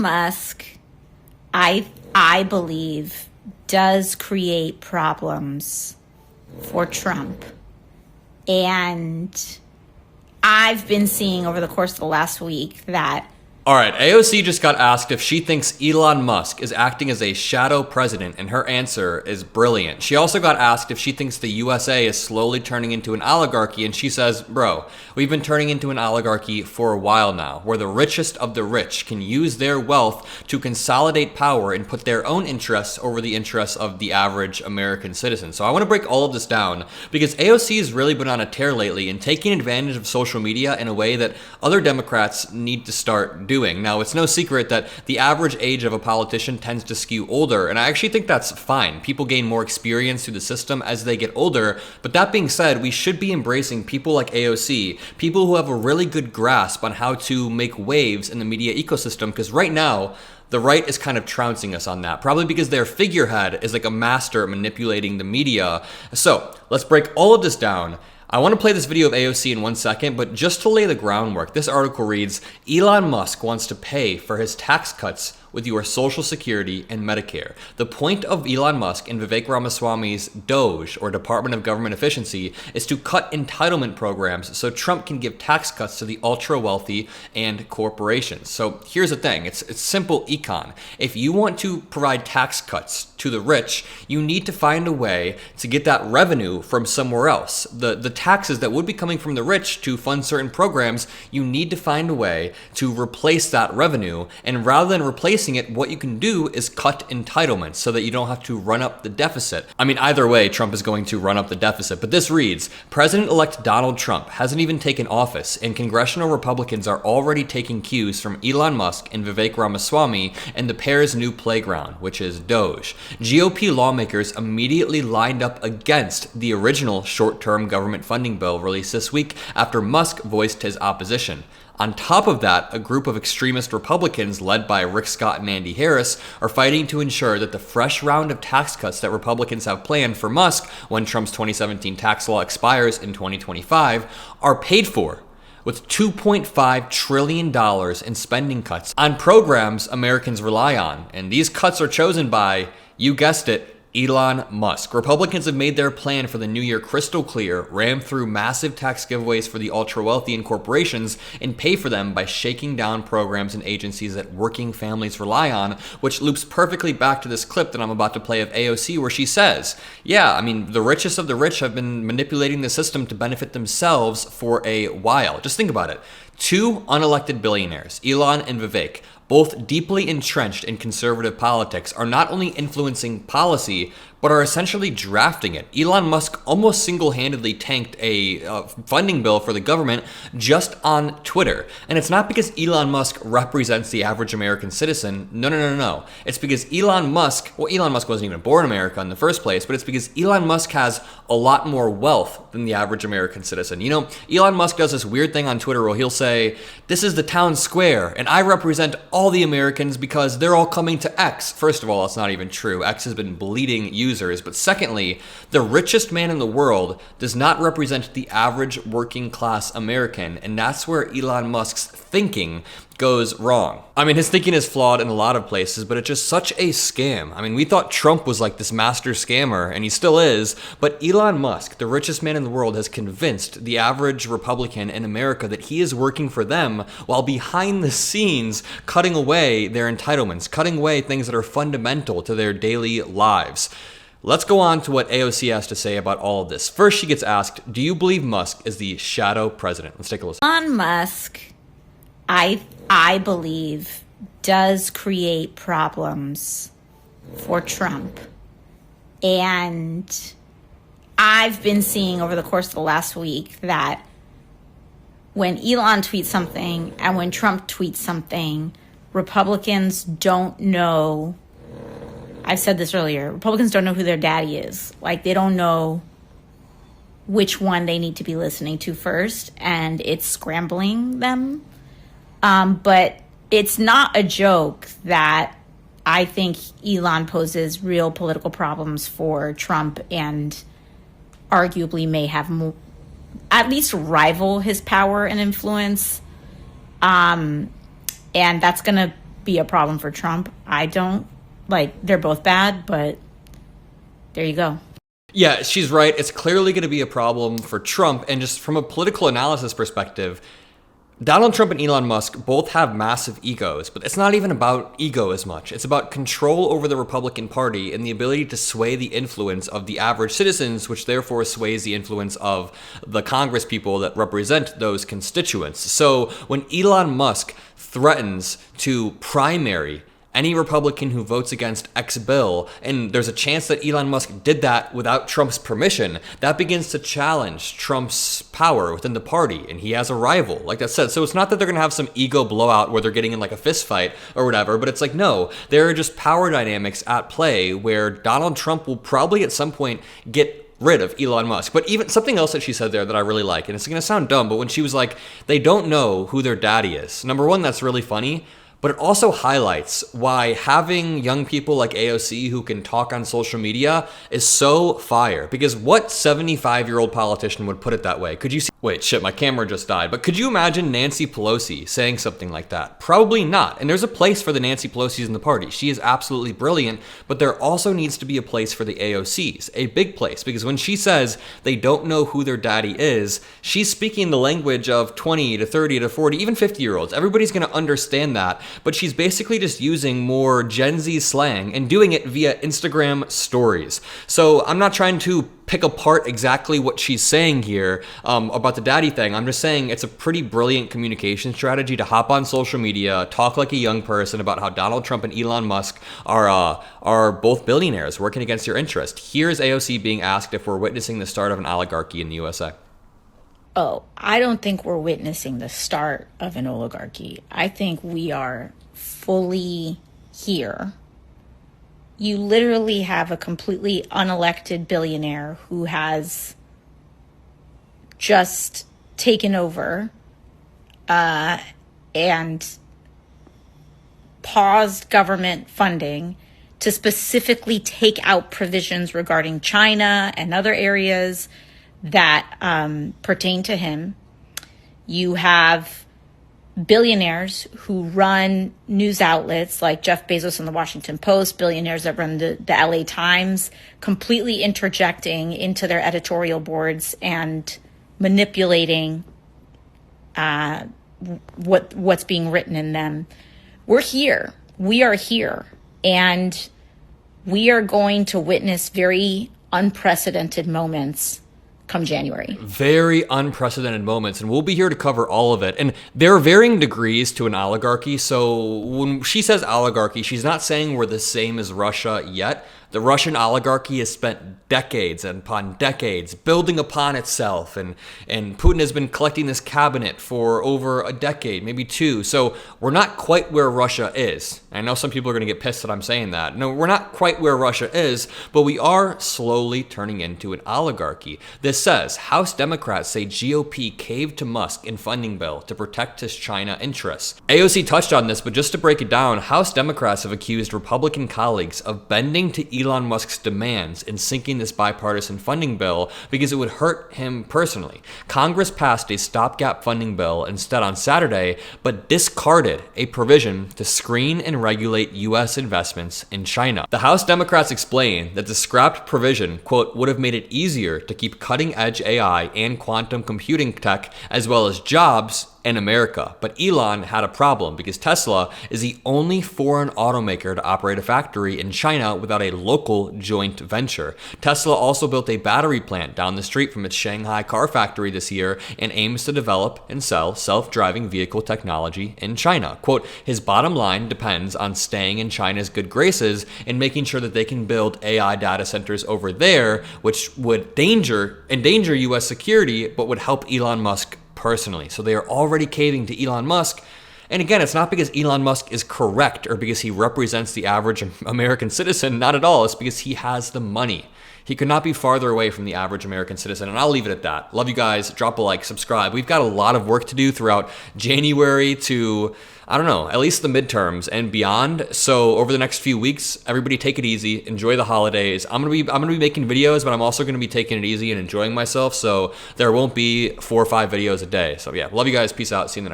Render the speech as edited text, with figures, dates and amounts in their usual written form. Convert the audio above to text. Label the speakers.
Speaker 1: Musk, I believe, does create problems for Trump. And I've been seeing over the course of the last week that...
Speaker 2: All right, AOC just got asked if she thinks Elon Musk is acting as a shadow president, and her answer is brilliant. She also got asked if she thinks the USA is slowly turning into an oligarchy, and she says, bro, we've been turning into an oligarchy for a while now, where the richest of the rich can use their wealth to consolidate power and put their own interests over the interests of the average American citizen. So I want to break all of this down, because AOC has really been on a tear lately and taking advantage of social media in a way that other Democrats need to start doing. Now, it's no secret that the average age of a politician tends to skew older, and I actually think that's fine. People gain more experience through the system as they get older, but that being said, we should be embracing people like AOC, people who have a really good grasp on how to make waves in the media ecosystem, because right now, the right is kind of trouncing us on that, probably because their figurehead is like a master at manipulating the media. So, let's break all of this down. I want to play this video of AOC in 1 second, but just to lay the groundwork, this article reads, Elon Musk wants to pay for his tax cuts with your Social Security and Medicare. The point of Elon Musk and Vivek Ramaswamy's DOGE, or Department of Government Efficiency, is to cut entitlement programs so Trump can give tax cuts to the ultra-wealthy and corporations. So here's the thing, it's simple econ. If you want to provide tax cuts to the rich, you need to find a way to get that revenue from somewhere else. The taxes that would be coming from the rich to fund certain programs, you need to find a way to replace that revenue, and rather than replace it, what you can do is cut entitlements so that you don't have to run up the deficit. I mean, either way, Trump is going to run up the deficit, but this reads, President-elect Donald Trump hasn't even taken office, and congressional Republicans are already taking cues from Elon Musk and Vivek Ramaswamy and the pair's new playground, which is DOGE. GOP lawmakers immediately lined up against the original short-term government funding bill released this week after Musk voiced his opposition. On top of that, a group of extremist Republicans led by Rick Scott and Andy Harris are fighting to ensure that the fresh round of tax cuts that Republicans have planned for Musk when Trump's 2017 tax law expires in 2025 are paid for with $2.5 trillion in spending cuts on programs Americans rely on. And these cuts are chosen by, you guessed it, Elon Musk. Republicans have made their plan for the new year crystal clear, ram through massive tax giveaways for the ultra-wealthy and corporations, and pay for them by shaking down programs and agencies that working families rely on, which loops perfectly back to this clip that I'm about to play of AOC, where she says, yeah, I mean, the richest of the rich have been manipulating the system to benefit themselves for a while. Just think about it. Two unelected billionaires, Elon and Vivek, both deeply entrenched in conservative politics, are not only influencing policy, but are essentially drafting it. Elon Musk almost single-handedly tanked a funding bill for the government just on Twitter. And it's not because Elon Musk represents the average American citizen. No. It's because Elon Musk wasn't even born in America in the first place, but it's because Elon Musk has a lot more wealth than the average American citizen. You know, Elon Musk does this weird thing on Twitter where he'll say, this is the town square, and I represent all the Americans because they're all coming to X. First of all, that's not even true. X has been bleeding users. But secondly, the richest man in the world does not represent the average working class American, and that's where Elon Musk's thinking goes wrong. I mean, his thinking is flawed in a lot of places, but it's just such a scam. I mean, we thought Trump was like this master scammer, and he still is, but Elon Musk, the richest man in the world, has convinced the average Republican in America that he is working for them while behind the scenes cutting away their entitlements, cutting away things that are fundamental to their daily lives. Let's go on to what AOC has to say about all of this. First, she gets asked, do you believe Musk is the shadow president? Let's take a listen.
Speaker 1: Elon Musk, I believe, does create problems for Trump. And I've been seeing over the course of the last week that when Elon tweets something and when Trump tweets something, Republicans don't know. I've said this earlier. Republicans don't know who their daddy is. Like, they don't know which one they need to be listening to first, and it's scrambling them. But it's not a joke that I think Elon poses real political problems for Trump and arguably may have at least rival his power and influence. And that's going to be a problem for Trump. I don't. Like, they're both bad, but there you go.
Speaker 2: Yeah, she's right. It's clearly going to be a problem for Trump. And just from a political analysis perspective, Donald Trump and Elon Musk both have massive egos, but it's not even about ego as much. It's about control over the Republican Party and the ability to sway the influence of the average citizens, which therefore sways the influence of the Congress people that represent those constituents. So when Elon Musk threatens to primary any Republican who votes against X bill, and there's a chance that Elon Musk did that without Trump's permission, that begins to challenge Trump's power within the party, and he has a rival, like I said. So it's not that they're going to have some ego blowout where they're getting in like a fist fight or whatever, but it's like, no, there are just power dynamics at play where Donald Trump will probably at some point get rid of Elon Musk. But even something else that she said there that I really like, and it's going to sound dumb, but when she was like, they don't know who their daddy is. Number one, that's really funny. But it also highlights why having young people like AOC who can talk on social media is so fire. Because what 75-year-old politician would put it that way? Could you see? Wait, shit, my camera just died. But could you imagine Nancy Pelosi saying something like that? Probably not. And there's a place for the Nancy Pelosi's in the party. She is absolutely brilliant. But there also needs to be a place for the AOCs, a big place. Because when she says they don't know who their daddy is, she's speaking the language of 20 to 30 to 40, even 50-year-olds. Everybody's going to understand that. But she's basically just using more Gen Z slang and doing it via Instagram stories. So I'm not trying to pick apart exactly what she's saying here about the daddy thing. I'm just saying it's a pretty brilliant communication strategy to hop on social media, talk like a young person about how Donald Trump and Elon Musk are both billionaires working against your interest. Here's AOC being asked if we're witnessing the start of an oligarchy in the USA.
Speaker 1: Oh, I don't think we're witnessing the start of an oligarchy. I think we are fully here. You literally have a completely unelected billionaire who has just taken over and paused government funding to specifically take out provisions regarding China and other areas that pertain to him. You have billionaires who run news outlets like Jeff Bezos and the Washington Post, billionaires that run the LA Times, completely interjecting into their editorial boards and manipulating what's being written in them. We're here. We are here. And we are going to witness very unprecedented moments come January.
Speaker 2: Very unprecedented moments, and we'll be here to cover all of it. And there are varying degrees to an oligarchy. So when she says oligarchy, she's not saying we're the same as Russia yet. The Russian oligarchy has spent decades upon decades building upon itself, and Putin has been collecting this cabinet for over a decade, maybe two. So we're not quite where Russia is. I know some people are going to get pissed that I'm saying that. No, we're not quite where Russia is, but we are slowly turning into an oligarchy. This says House Democrats say GOP caved to Musk in funding bill to protect his China interests. AOC touched on this, but just to break it down, House Democrats have accused Republican colleagues of bending to Elon Musk's demands in sinking this bipartisan funding bill because it would hurt him personally. Congress passed a stopgap funding bill instead on Saturday, but discarded a provision to screen and regulate U.S. investments in China. The House Democrats explained that the scrapped provision, quote, would have made it easier to keep cutting-edge AI and quantum computing tech, as well as jobs in America. But Elon had a problem because Tesla is the only foreign automaker to operate a factory in China without a local joint venture. Tesla also built a battery plant down the street from its Shanghai car factory this year and aims to develop and sell self-driving vehicle technology in China. Quote, his bottom line depends on staying in China's good graces and making sure that they can build AI data centers over there, which would endanger U.S. security, but would help Elon Musk personally. So they are already caving to Elon Musk. And again, it's not because Elon Musk is correct or because he represents the average American citizen. Not at all. It's because he has the money. He could not be farther away from the average American citizen. And I'll leave it at that. Love you guys. Drop a like, subscribe. We've got a lot of work to do throughout January to, I don't know, at least the midterms and beyond. So over the next few weeks, everybody take it easy. Enjoy the holidays. I'm gonna be making videos, but I'm also gonna be taking it easy and enjoying myself. So there won't be 4 or 5 videos a day. So yeah, love you guys. Peace out. See you in the next